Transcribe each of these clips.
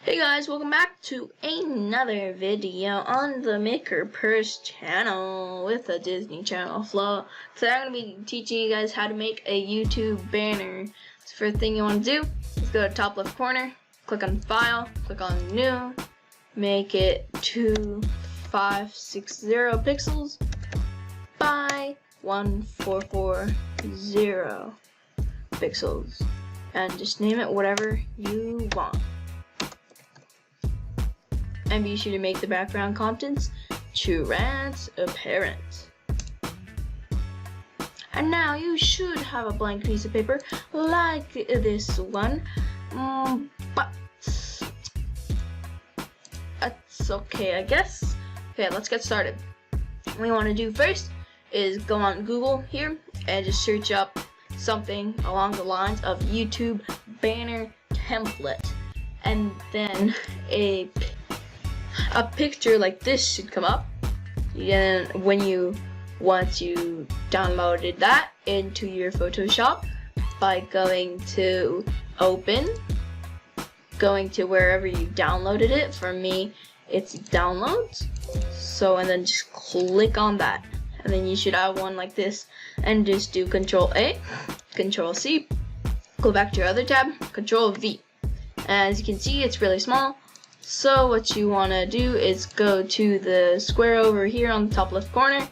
Hey guys, welcome back to another video on the Mickerpers channel with the Disney Channel flow. Today I'm going to be teaching you guys how to make a YouTube banner. So the first thing you want to do is go to top left corner, click on File, click on New, make it 2560 pixels by 1440 pixels, and just name it whatever you want. And be sure to make the background contents transparent. And now you should have a blank piece of paper like this one, but that's okay, I guess. Okay, let's get started. What we want to do first is go on Google here and just search up something along the lines of YouTube banner template, and then a picture like this should come up. And once you downloaded that into your Photoshop by going to Open, going to wherever you downloaded it. For me, it's Downloads. So, and then just click on that, and then you should have one like this, and just do Control A, Control C, go back to your other tab, Control V. And as you can see, it's really small. So what you want to do is go to the square over here on the top left corner,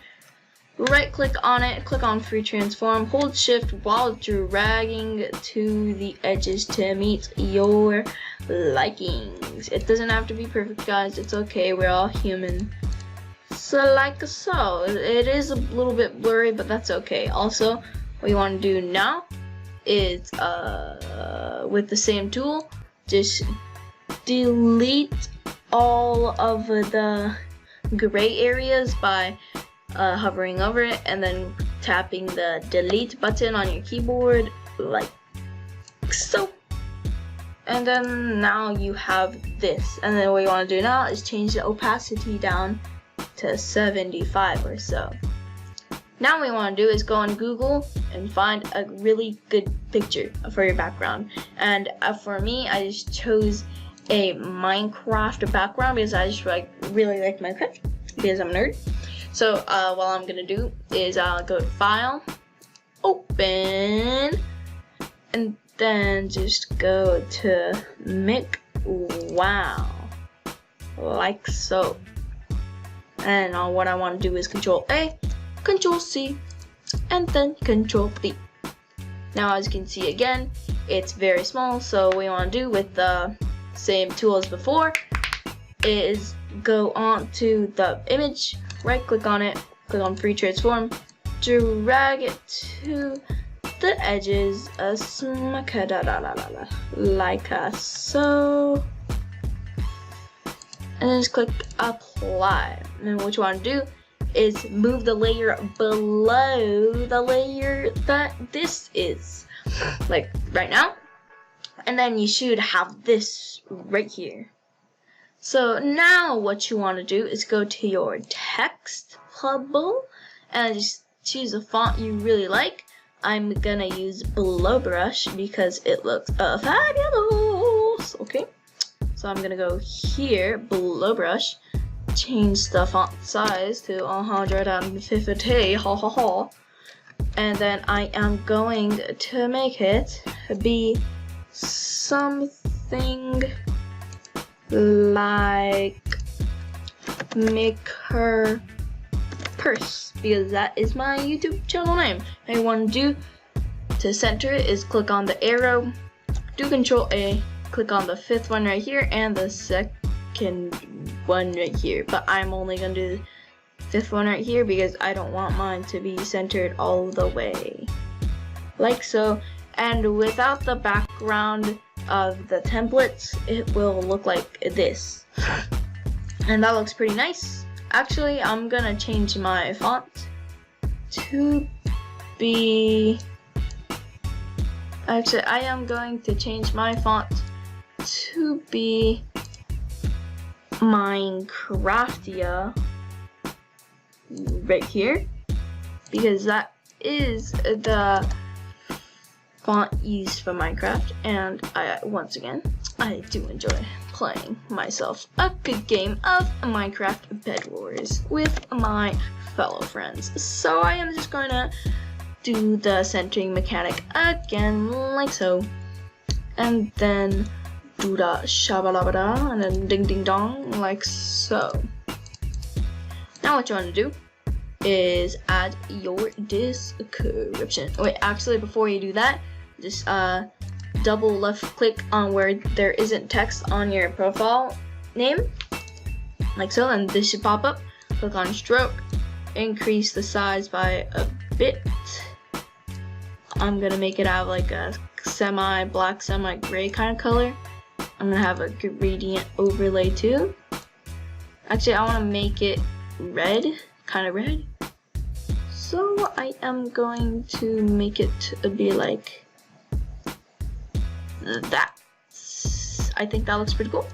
right click on it, click on Free Transform, hold shift while dragging to the edges to meet your likings. It doesn't have to be perfect, guys, it's okay, we're all human. So like so, it is a little bit blurry, but that's okay. Also, what you want to do now is with the same tool, just delete all of the gray areas by hovering over it and then tapping the delete button on your keyboard like so. And then now you have this, and then what you want to do now is change the opacity down to 75 or so. Now what you want to do is go on Google and find a really good picture for your background, and for me, I just chose a Minecraft background because I just really like Minecraft because I'm a nerd. So what I'm gonna do is I'll go to File, Open, and then just go to Make Wow, like so. And what I want to do is Control A, Control C, and then Control V. Now as you can see again, it's very small. So what you want to do with the same tool as before is go on to the image, right click on it, click on Free Transform, drag it to the edges, like so, and then just click Apply. And then what you want to do is move the layer below the layer that this is, like right now. And then you should have this right here. So now what you want to do is go to your text bubble and just choose a font you really like. I'm gonna use Blow Brush because it looks fabulous. Okay, so I'm gonna go here, Blow Brush, change the font size to 150, and then I am going to make it be something like Mickerpers because that is my YouTube channel name. What I want to do to center it is click on the arrow, do Control A, click on the fifth one right here and the second one right here, but I'm only gonna do the fifth one right here because I don't want mine to be centered all the way, like so. And without the background of the templates, it will look like this. And that looks pretty nice. Actually, I'm gonna change my font to be... Actually, I am going to change my font to be Minecraftia right here, because that is the font used for Minecraft. And once again, I do enjoy playing myself a good game of Minecraft Bed Wars with my fellow friends. So I am just going to do the centering mechanic again, like so. And then do the shabalabada, and then ding ding dong, like so. Now what you want to do is add your description. Wait, actually before you do that, just double left click on where there isn't text on your profile name, like so, and this should pop up. Click on stroke, increase the size by a bit. I'm gonna make it have like a semi-black, semi-gray kind of color. I'm gonna have a gradient overlay too. Actually, I wanna make it red, kind of red. So I am going to make it be like that. I think that looks pretty cool.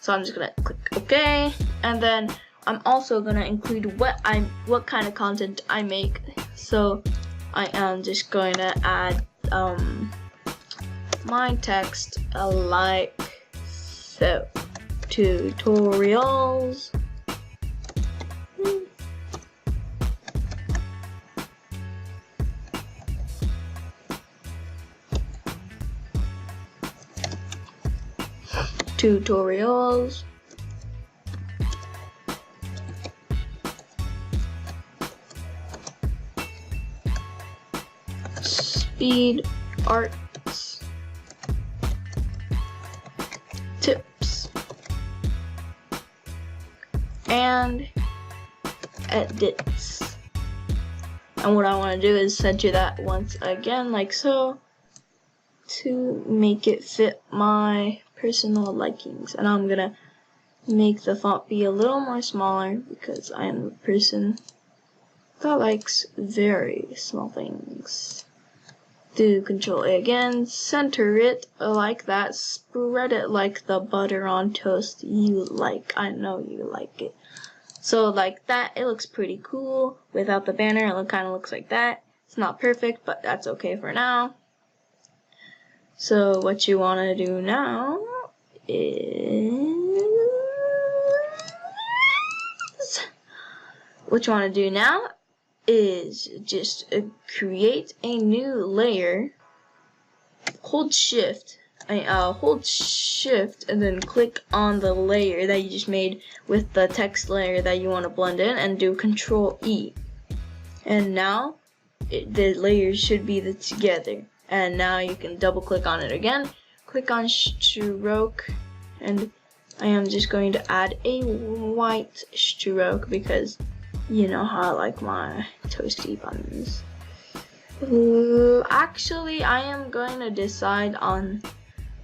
So I'm just gonna click OK, and then I'm also gonna include what kind of content I make. So I am just going to add my text like so. Tutorials. Tutorials. Speed arts. Tips. And edits. And what I want to do is center that once again, like so, to make it fit my personal likings. And I'm gonna make the font be a little more smaller because I am a person that likes very small things. Do Control A again, center it like that, spread it like the butter on toast you like. I know you like it. So like that, it looks pretty cool. Without the banner, it kind of looks like that. It's not perfect, but that's okay for now. So what you want to do now is just create a new layer. Hold shift and then click on the layer that you just made with the text layer that you want to blend in, and do Control E. And now the layers should be together. And now you can double click on it again, click on stroke, and I am just going to add a white stroke because you know how I like my toasty buns. Actually, I am going to decide on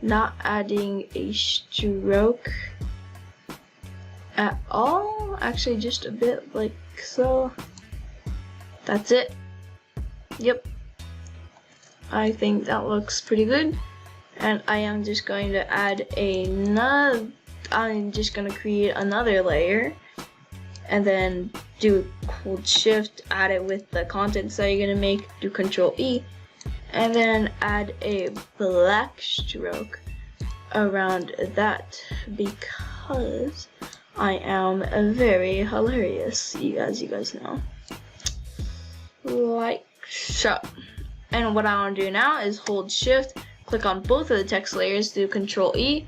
not adding a stroke at all. Actually, just a bit like so. That's it. Yep. I think that looks pretty good. And I am just going to add I'm just going to create another layer. And then do hold shift, add it with the contents that you're going to make, do Control E, and then add a black stroke around that because I am very hilarious, you guys know. Like so. And what I want to do now is hold shift, click on both of the text layers, do Control E,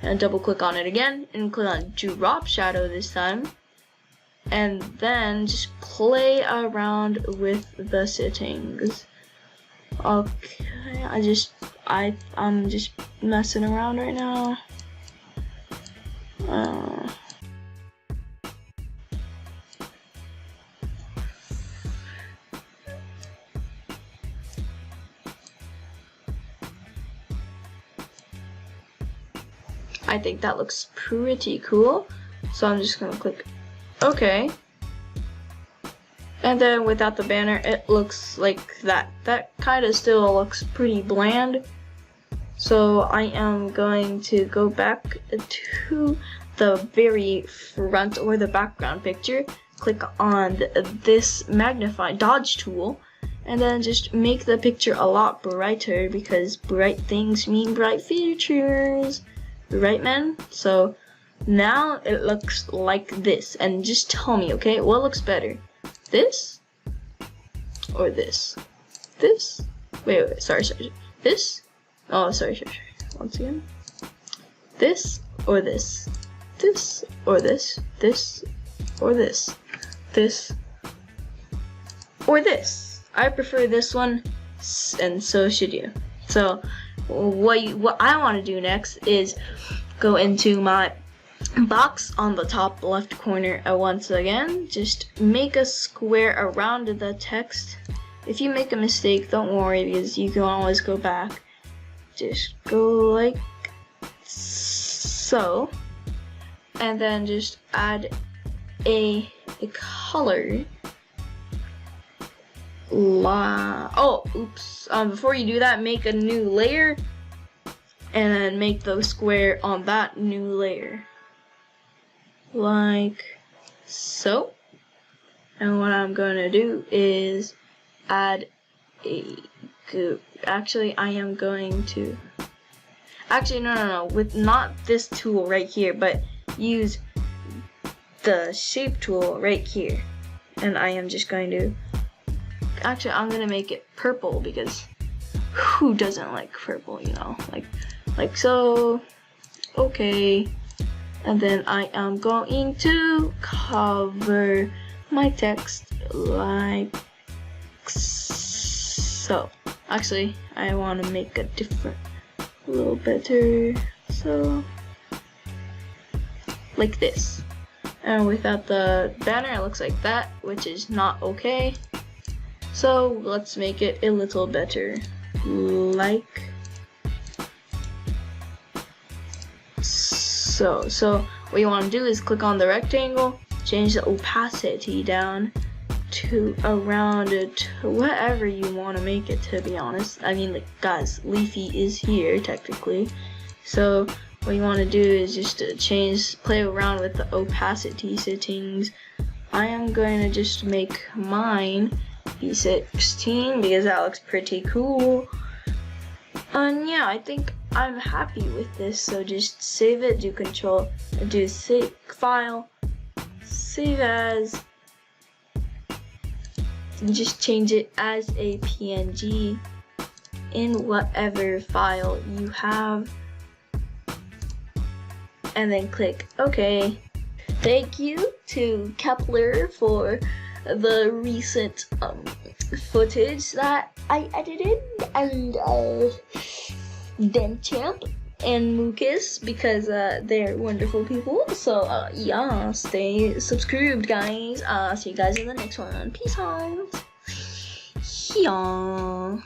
and double click on it again, and click on drop shadow this time. And then just play around with the settings. Okay, I'm just messing around right now. I think that looks pretty cool. So I'm just gonna click OK. And then without the banner, it looks like that. That kind of still looks pretty bland. So I am going to go back to the very front or the background picture. Click on this magnify dodge tool and then just make the picture a lot brighter, because bright things mean bright futures, right, man? So now it looks like this, and just tell me, okay, what looks better, this or this? This? Wait, sorry, this? Oh, sorry, once again. This or this? This or this? This or this? This or this? I prefer this one, and so should you. So what I want to do next is go into my box on the top left corner, and once again just make a square around the text. If you make a mistake, don't worry, because you can always go back. Just go like so, and then just add a color. Oh, oops. Before you do that, make a new layer, and then make the square on that new layer, like so. And what I'm gonna do is add a actually no, with not this tool right here, but use the shape tool right here, and I am just going to I'm gonna make it purple, because who doesn't like purple, you know, like so. Okay, and then I am going to cover my text like so. Actually, I want to make a little better, so like this. And without the banner, it looks like that, which is not okay. So let's make it a little better, like so. So what you want to do is click on the rectangle, change the opacity down to around whatever you want to make it, to be honest. I mean, like, guys, Leafy is here technically, so what you want to do is just play around with the opacity settings. I am going to just make mine be 16, because that looks pretty cool. And yeah, I think I'm happy with this, so just save it, do save file, save as, and just change it as a PNG in whatever file you have, and then click OK. Thank you to Kepler for the recent footage that I edited, and Denchamp and Mucus, because they're wonderful people. So yeah, stay subscribed, guys. See you guys in the next one. Peace out. Yeah.